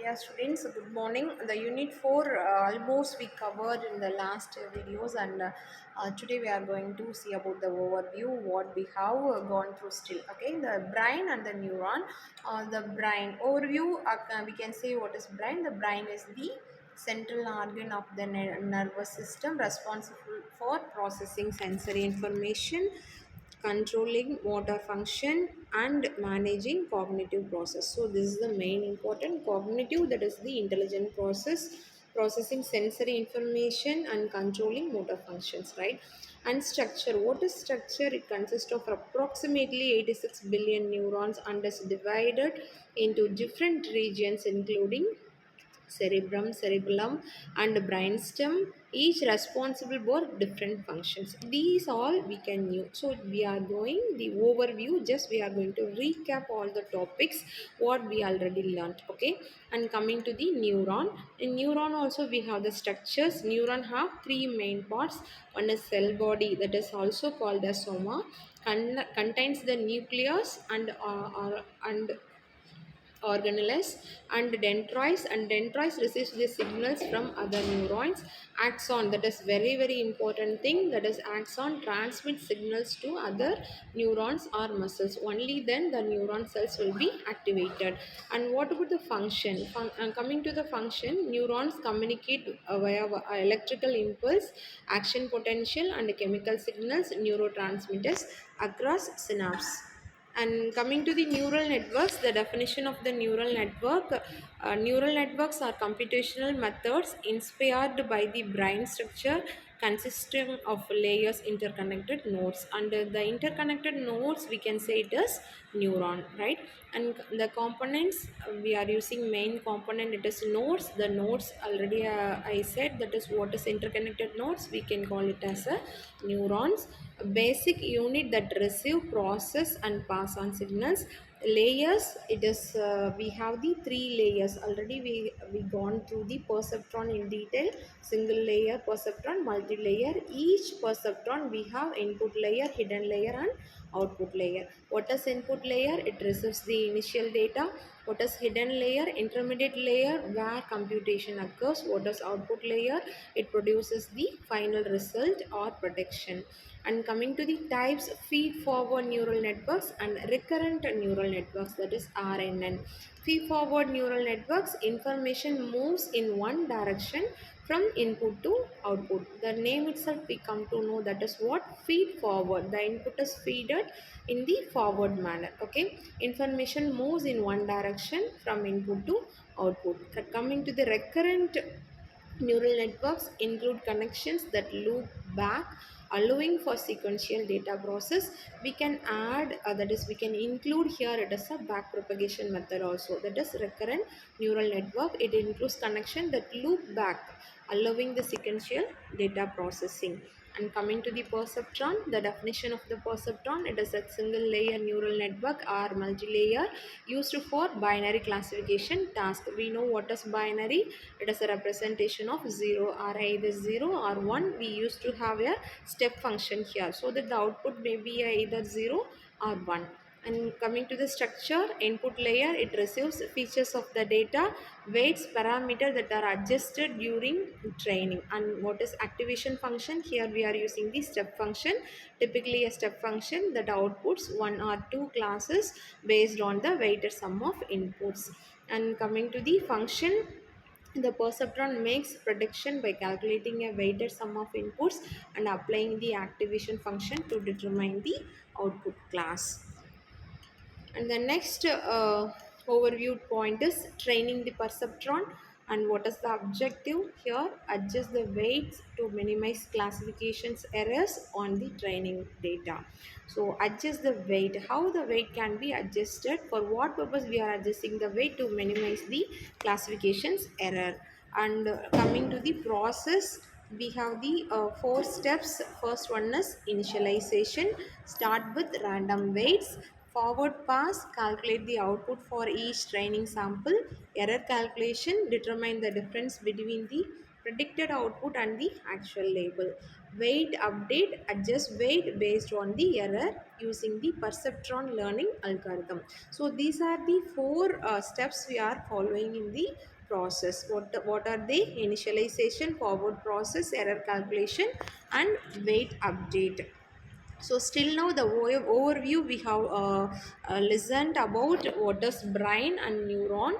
Yeah, students, good morning. The unit 4 almost we covered in the last videos, and today we are going to see about the overview what we have gone through still. Okay, the brain and the neuron. The brain overview, we can say what is brain. The brain is the central organ of the nervous system responsible for processing sensory information, controlling motor function, and managing cognitive process. So this is the main important cognitive, that is the intelligent process, processing sensory information and controlling motor functions, right? And structure, what is structure? It consists of approximately 86 billion neurons and is divided into different regions including cerebrum, cerebellum, and brainstem, each responsible for different functions. These all we can use. So we are going the overview. Just we are going to recap all the topics what we already learnt. Okay, and coming to the neuron. In neuron also we have the structures. Neuron have three main parts. One is cell body, that is also called as soma. Contains the nucleus and organelles and dendrites receives the signals from other neurons. Axon, that is very important thing, that is axon transmits signals to other neurons or muscles. Only then the neuron cells will be activated. And what about the function? Coming to the function, neurons communicate via electrical impulse, action potential, and chemical signals, neurotransmitters across synapse. And coming to the neural networks, the definition of the neural networks are computational methods inspired by the brain structure consisting of layers interconnected nodes. Under the interconnected nodes, we can say it is neuron, right? And the components, we are using main component, it is nodes. The nodes already I said that is what is interconnected nodes, we can call it as a neurons. A basic unit that receive, process, and pass on signals. Layers, it is we have the three layers already. We gone through the perceptron in detail. Single layer perceptron, multi-layer. Each perceptron we have input layer, hidden layer, and output layer. What is input layer? It receives the initial data. What is hidden layer? Intermediate layer where computation occurs. What is output layer? It produces the final result or prediction. And coming to the types, feed forward neural networks and recurrent neural networks, that is RNN. Feed forward neural networks, information moves in one direction from input to output. The name itself we come to know, that is what? Feed forward. The input is feeded in the forward manner. Okay, information moves in one direction from input to output. Coming to the recurrent neural networks, include connections that loop back, allowing for sequential data process. We can add, that is, we can include here it is a back propagation method also. That is recurrent neural network. It includes connection that loop back, allowing the sequential data processing. And coming to the perceptron, the definition of the perceptron, it is a single layer neural network or multi-layer used for binary classification task. We know what is binary. It is a representation of 0 or either 0 or 1. We used to have a step function here, so that the output may be either 0 or 1. And coming to the structure, input layer, it receives features of the data, weights, parameter that are adjusted during training. And what is activation function? Here we are using the step function, typically a step function that outputs one or two classes based on the weighted sum of inputs. And coming to the function, the perceptron makes prediction by calculating a weighted sum of inputs and applying the activation function to determine the output class. And the next overview point is training the perceptron. And what is the objective here? Adjust the weights to minimize classifications errors on the training data. So adjust the weight. How the weight can be adjusted? For what purpose we are adjusting the weight? To minimize the classifications error. And coming to the process, we have the four steps. First one is initialization. Start with random weights. Forward pass, calculate the output for each training sample. Error calculation, determine the difference between the predicted output and the actual label. weight update, adjust weight based on the error using the perceptron learning algorithm. So these are the four steps we are following in the process. What are they? Initialization, forward process, error calculation, and weight update. So still now the overview we have listened about what is brain and neuron,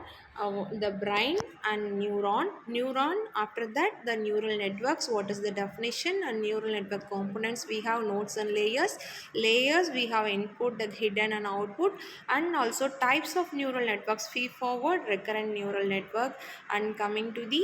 the brain and neuron. After that, the neural networks, what is the definition, and neural network components, we have nodes and layers we have input, the hidden and output, and also types of neural networks, feed forward, recurrent neural network. And coming to the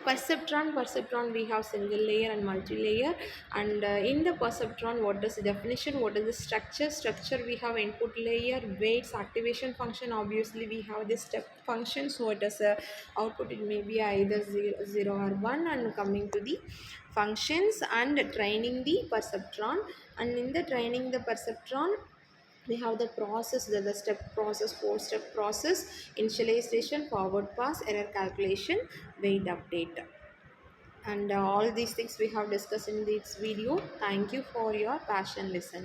perceptron, we have single layer and multi-layer. And in the perceptron, what is the definition, what is the structure, we have input layer, weights, activation function, obviously we have this step function. So it is a output, it may be either 0 or 1. And coming to the functions and training the perceptron. And in the training the perceptron, we have the process, the step process, 4-step process: initialization, forward pass, error calculation, weight update. And all these things we have discussed in this video. Thank you for your passion listen.